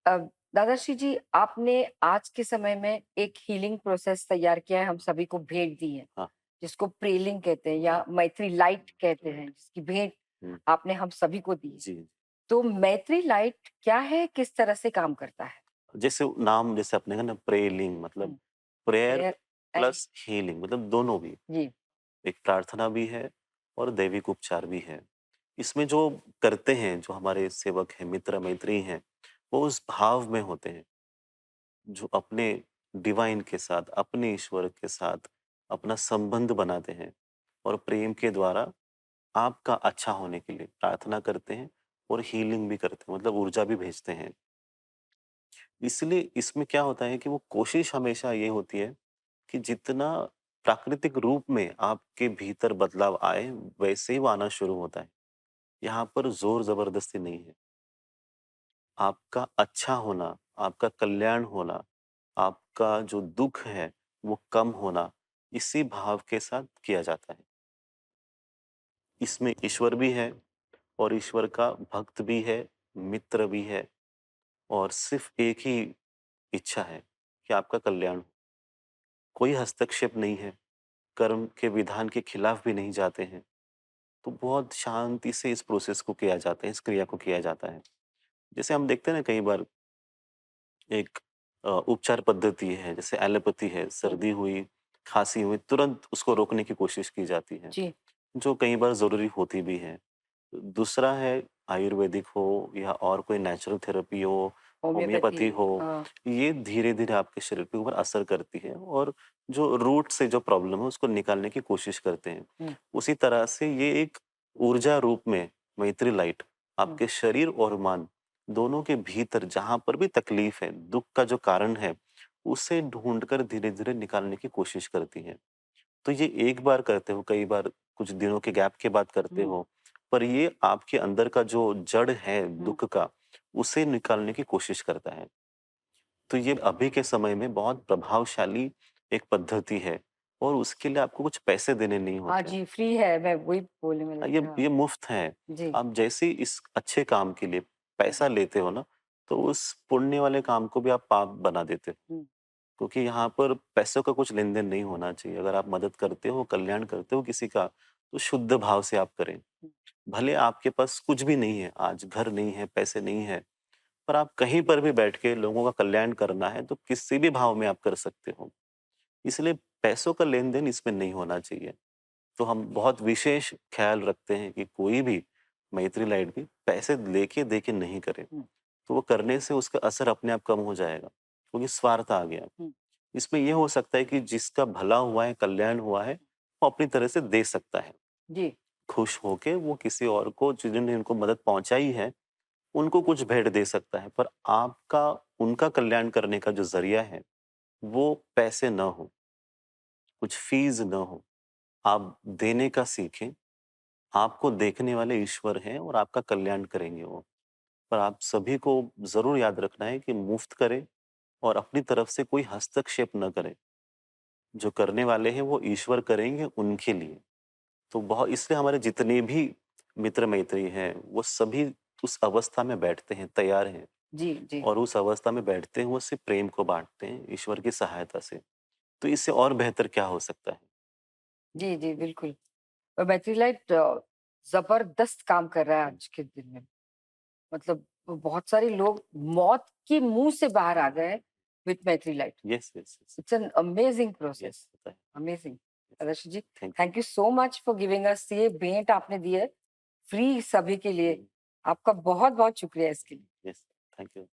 अ, दादाश्री जी, आपने आज के समय में एक हीलिंग प्रोसेस तैयार किया है, हम सभी को भेंट दी है, हाँ, जिसको प्रेलिंग कहते हैं या मैत्री लाइट कहते राइट। हैं, जिसकी भेंट हुँ, आपने हम सभी को दी है। जी। तो मैत्री लाइट क्या है, किस तरह से काम करता है? जैसे नाम जैसे आपने कहा ना प्रेयलिंग मतलब हुँ, prayer prayer and plus healing मतलब दोनों भी। जी, एक प्रार्थना भी है और दैविक उपचार भी है। इसमें जो करते हैं, जो हमारे सेवक हैं, मित्र-मैत्री हैं, वो उस भाव में होते हैं, जो अपने डिवाइन के साथ, अपने ईश्वर के साथ अपना संबंध बनाते हैं और प्रेम के द्वारा आपका अच्छा होने के लिए प्रार्थना करते हैं और हीलिंग भी करते हैं, मतलब ऊर्जा भी भेजते हैं। इसलिए इसमें क्या होता है कि वो कोशिश हमेशा ये होती है कि जितना प्राकृतिक रूप में आपके भीतर बदलाव आए, वैसे ही वो आना शुरू होता है। यहाँ पर ज़ोर-ज़बरदस्ती नहीं है। आपका अच्छा होना, आपका कल्याण होना, आपका जो दुःख है, वो कम होना, इसी भाव के साथ किया जाता है। इसमें ईश्वर भी है और ईश्वर का भक्त भी है, मित्र भी है और सिर्फ़ एक ही इच्छा है कि आपका कल्याण हो। कोई हस्तक्षेप नहीं है, कर्म के विधान के खिलाफ भी नहीं जाते हैं। तो बहुत शांति से इस प्रोसेस को किया जाता है, इस क्रिया को किया जाता है। जैसे हम देखते हैं ना कई बार एक उपचार पद्धति है, जैसे एलोपैथी है, हुँ, सर्दी हुई, खाँसी हुई, तुरंत उसको रोकने की कोशिश की जाती है, जी, जो कई बार ज़रूरी होती भी है। दूसरा है आयुर्वेदिक हो या और कोई नेचुरल थेरेपी हो, होम्योपैथी होम्योपैथी हो, हाँ, ये धीरे-धीरे आपके शरीर के ऊपर असर करती है और जो रूट से जो प्रॉब्लम है उसको निकालने की कोशिश करते हैं। हुँ, उसी तरह से ये एक ऊर्जा रूप में मैत्री लाइट हुँ, आपके शरीर और मन दोनों के भीतर जहाँ पर भी तकलीफ है, दुःख का जो कारण है, उसे ढूँढकर धीरे-धीरे निकालने की कोशिश करती है। तो ये एक बार करते हो, कई बार कुछ दिनों के गैप के बाद करते हुँ, हो, पर ये आपके अंदर का जो जड़ है हुँ, दुःख का, उसे निकालने की कोशिश करता है। तो ये अभी के समय में बहुत प्रभावशाली एक पद्धति है और उसके लिए आपको कुछ पैसे देने नहीं हाँ होते हैं। जी, फ्री है, मैं वही बोलने वाली थी, हाँ, ये मुफ्त है। जी, आप जैसे ही इस अच्छे काम के लिए पैसा लेते हो ना, तो उस पुण्य वाले काम को भी आप पाप बना देते हो। हुँ, क्योंकि यहाँ पर पैसों का कुछ लेन-देन नहीं होना चाहिए। अगर आप मदद करते हो, कल्याण करते हो किसी का, तो शुद्ध भाव से आप करें। हुँ, भले आपके पास कुछ भी नहीं है, आज घर नहीं है, पैसे नहीं है, पर आप कहीं पर भी बैठ के लोगों का कल्याण करना है, तो किसी भी भाव में आप कर सकते हो। इसलिए पैसों का लेन-देन इसमें नहीं होना चाहिए। तो हम बहुत विशेष ख़्याल रखते हैं कि कोई भी मैत्री लाइट भी पैसे लेके देके नहीं करे। हुँ, तो वो करने से उसका असर अपने आप कम हो जाएगा, क्योंकि स्वार्थ आ गया। हुँ, इसमें ये हो सकता है कि जिसका भला हुआ है, कल्याण हुआ है, वो अपनी तरह से दे सकता है। जी, खुश होके वो किसी और को जिन्होंने उनको मदद पहुँचाई है, उनको कुछ भेंट दे सकता है। पर आपका उनका कल्याण करने का जो ज़रिया है, वो पैसे ना हो, कुछ फ़ीस ना हो। आप देने का सीखें, आपको देखने वाले ईश्वर हैं और आपका कल्याण करेंगे वो। पर आप सभी को ज़रूर याद रखना है कि मुफ़्त करें और अपनी तरफ से कोई हस्तक्षेप ना करें। जो करने वाले हैं वो ईश्वर करेंगे उनके लिए। तो बहुत इसलिए हमारे जितने भी मित्र-मैत्री हैं, वो सभी उस अवस्था में बैठते हैं, तैयार हैं जी, जी, और उस अवस्था में बैठते हैं, वो सिर्फ़ प्रेम को बाँटते हैं ईश्वर की सहायता से। तो इससे और बेहतर क्या हो सकता है? जी, जी, बिल्कुल। और बैटरी लाइट ज़बरदस्त काम कर रहा है हुँ। आज के दिन में। मतलब बहुत सारे लोग मौत के मुँह से बाहर आ गए with battery light. Yes, yes, yes, it's an amazing yes process, होता है। Amazing. Yes, Adarsh ji, thank you. Thank you so much for giving us ये भेंट आपने दी है, फ्री सभी के लिए। हुँ, आपका बहुत-बहुत शुक्रिया इसके लिए। Yes, thank you.